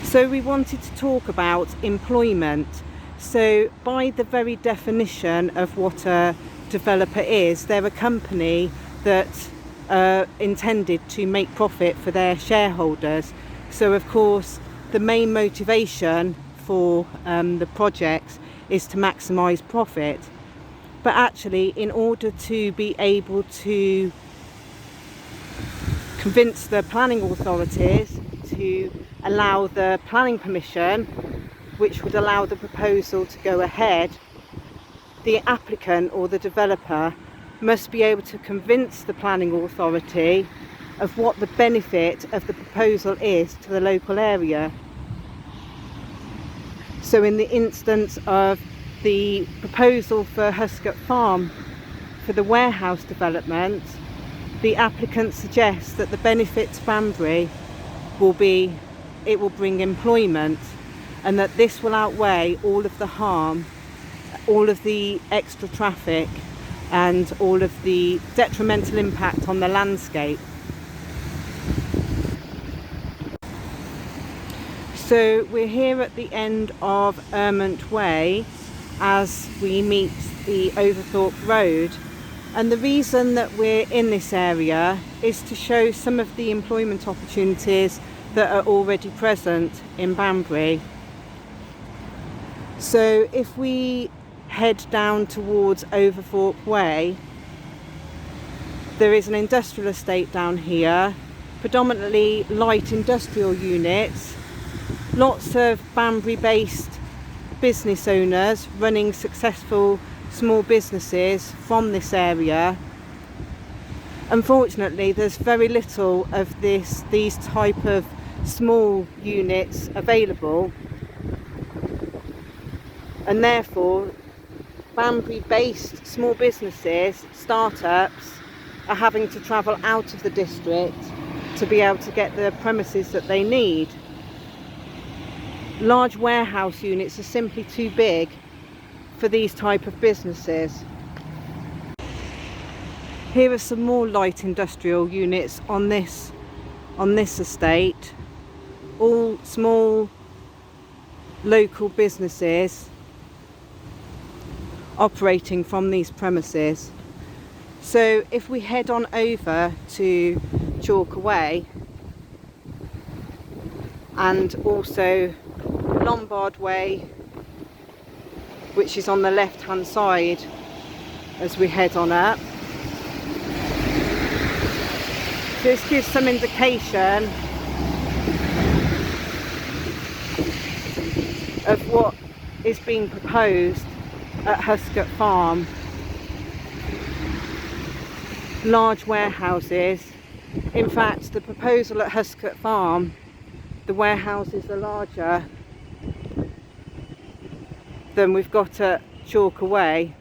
So we wanted to talk about employment. So by the very definition of what a developer is, they're a company that intended to make profit for their shareholders. So of course the main motivation for the projects is to maximise profit. But actually, in order to be able to convince the planning authorities to allow the planning permission, which would allow the proposal to go ahead, the applicant or the developer must be able to convince the planning authority of what the benefit of the proposal is to the local area. So in the instance of the proposal for Huscote Farm for the warehouse development, the applicant suggests that the benefit to Banbury will be it will bring employment, and that this will outweigh all of the harm, all of the extra traffic and all of the detrimental impact on the landscape. So we're here at the end of Ermont Way as we meet the Overthorpe Road, and the reason that we're in this area is to show some of the employment opportunities that are already present in Banbury. So if we head down towards Overthorpe Way, there is an industrial estate down here, predominantly light industrial units, lots of Banbury based business owners running successful small businesses from this area. Unfortunately, there's very little of these type of small units available, and therefore Banbury based small businesses, startups, are having to travel out of the district to be able to get the premises that they need. Large warehouse units are simply too big for these type of businesses. Here are some more light industrial units on this estate, all small local businesses operating from these premises. So if we head on over to Chalker Way and also Lombard Way, which is on the left hand side as we head on up. This gives some indication of what is being proposed at Huscote Farm. Large warehouses. In fact, the proposal at Huscote Farm, the warehouses are larger than we've got at Chalker Way.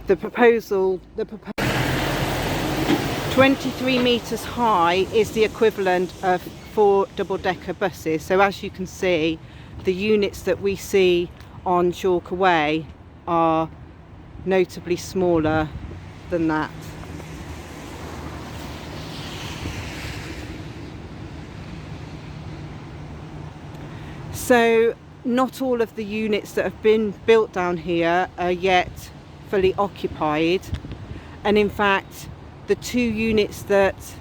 The proposal 23 metres high is the equivalent of 4 double-decker buses. So as you can see, the units that we see on Chalker Way are notably smaller than that. So not all of the units that have been built down here are yet fully occupied, and in fact the 2 units that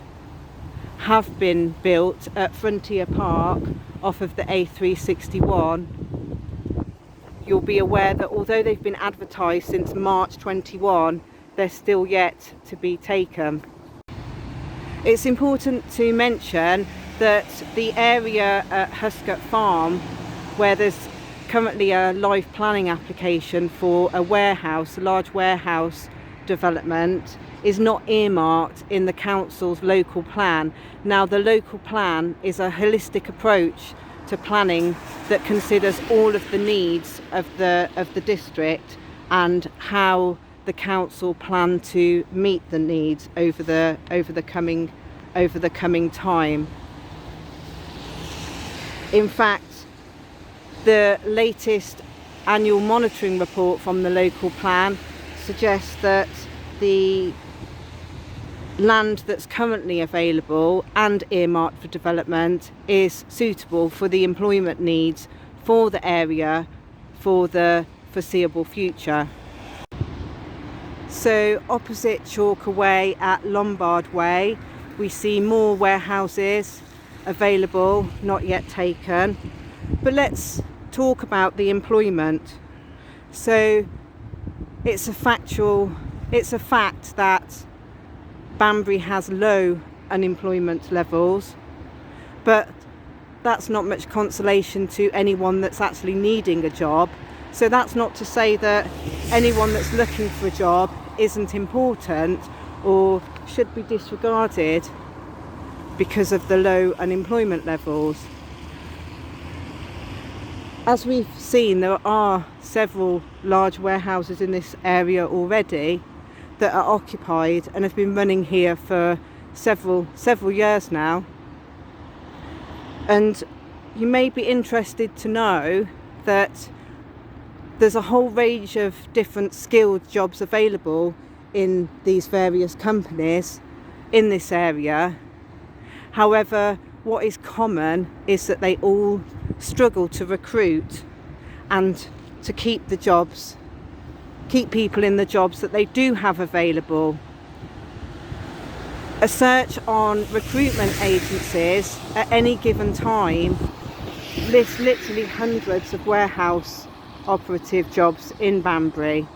have been built at Frontier Park off of the A361, you'll be aware that although they've been advertised since March 21, they're still yet to be taken. It's important to mention that the area at Huscote Farm, where there's currently a live planning application for a warehouse, a large warehouse development, is not earmarked in the council's local plan. Now, the local plan is a holistic approach to planning that considers all of the needs of the district and how the council plan to meet the needs over the coming time. In fact, the latest annual monitoring report from the local plan suggests that the land that's currently available and earmarked for development is suitable for the employment needs for the area for the foreseeable future. So opposite Chalker Way at Lombard Way, we see more warehouses available, not yet taken. But let's talk about the employment. So it's a fact that Banbury has low unemployment levels, but that's not much consolation to anyone that's actually needing a job. So that's not to say that anyone that's looking for a job isn't important or should be disregarded because of the low unemployment levels. As we've seen, there are several large warehouses in this area already that are occupied and have been running here for several years now. And you may be interested to know that there's a whole range of different skilled jobs available in these various companies in this area. However, what is common is that they all struggle to recruit and to keep people in the jobs that they do have available. A search on recruitment agencies at any given time lists literally hundreds of warehouse operative jobs in Banbury.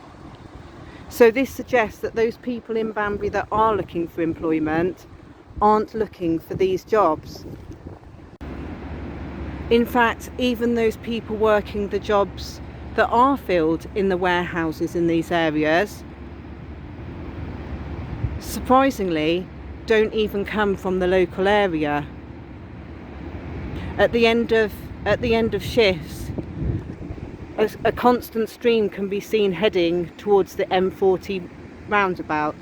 So this suggests that those people in Banbury that are looking for employment aren't looking for these jobs. In fact, even those people working the jobs that are filled in the warehouses in these areas, surprisingly, don't even come from the local area. At the end of shifts, a constant stream can be seen heading towards the M40 roundabout,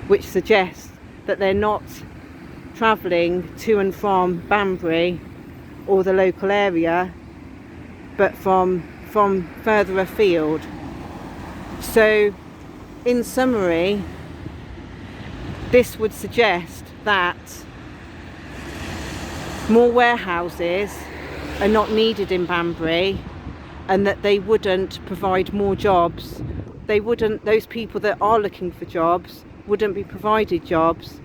which suggests that they're not travelling to and from Banbury or the local area, but from further afield. So in summary, this would suggest that more warehouses are not needed in Banbury and that they wouldn't provide more jobs. Those people that are looking for jobs wouldn't be provided jobs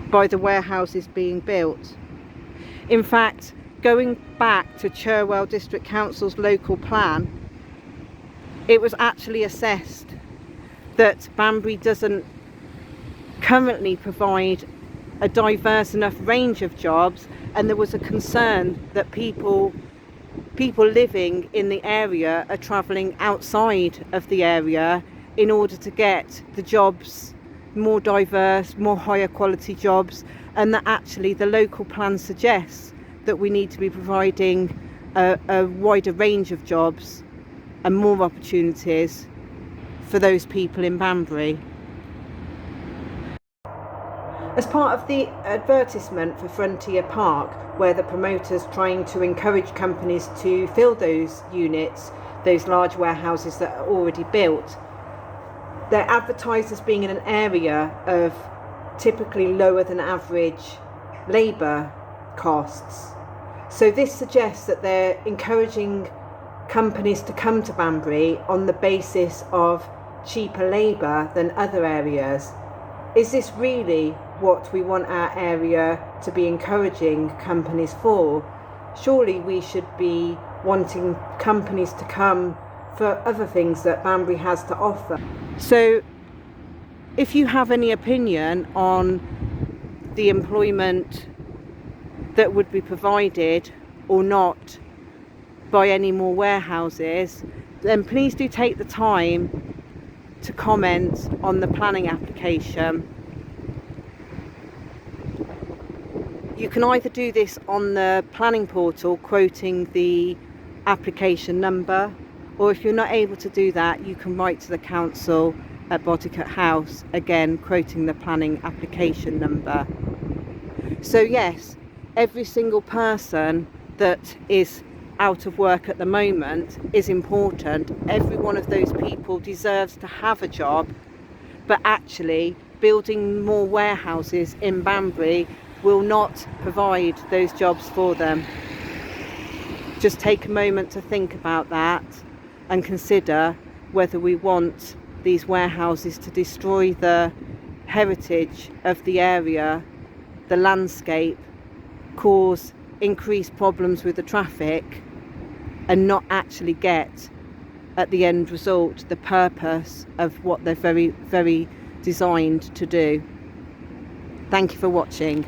by the warehouses being built. In fact, going back to Cherwell District Council's local plan, it was actually assessed that Banbury doesn't currently provide a diverse enough range of jobs, and there was a concern that people living in the area are travelling outside of the area in order to get the jobs, more diverse, more higher quality jobs, and that actually the local plan suggests that we need to be providing a wider range of jobs and more opportunities for those people in Banbury. As part of the advertisement for Frontier Park, where the promoter's trying to encourage companies to fill those units, those large warehouses that are already built, they're advertised as being in an area of typically lower than average labour costs. So this suggests that they're encouraging companies to come to Banbury on the basis of cheaper labour than other areas. Is this really what we want our area to be encouraging companies for? Surely we should be wanting companies to come for other things that Banbury has to offer. So if you have any opinion on the employment that would be provided or not by any more warehouses, then please do take the time to comment on the planning application. You can either do this on the planning portal quoting the application number, or if you're not able to do that, you can write to the council at Banbury House, again quoting the planning application number. So yes, every single person that is out of work at the moment is important. Every one of those people deserves to have a job, but actually building more warehouses in Banbury will not provide those jobs for them. Just take a moment to think about that and consider whether we want these warehouses to destroy the heritage of the area, the landscape, cause increased problems with the traffic, and not actually get at the end result the purpose of what they're very designed to do. Thank you for watching.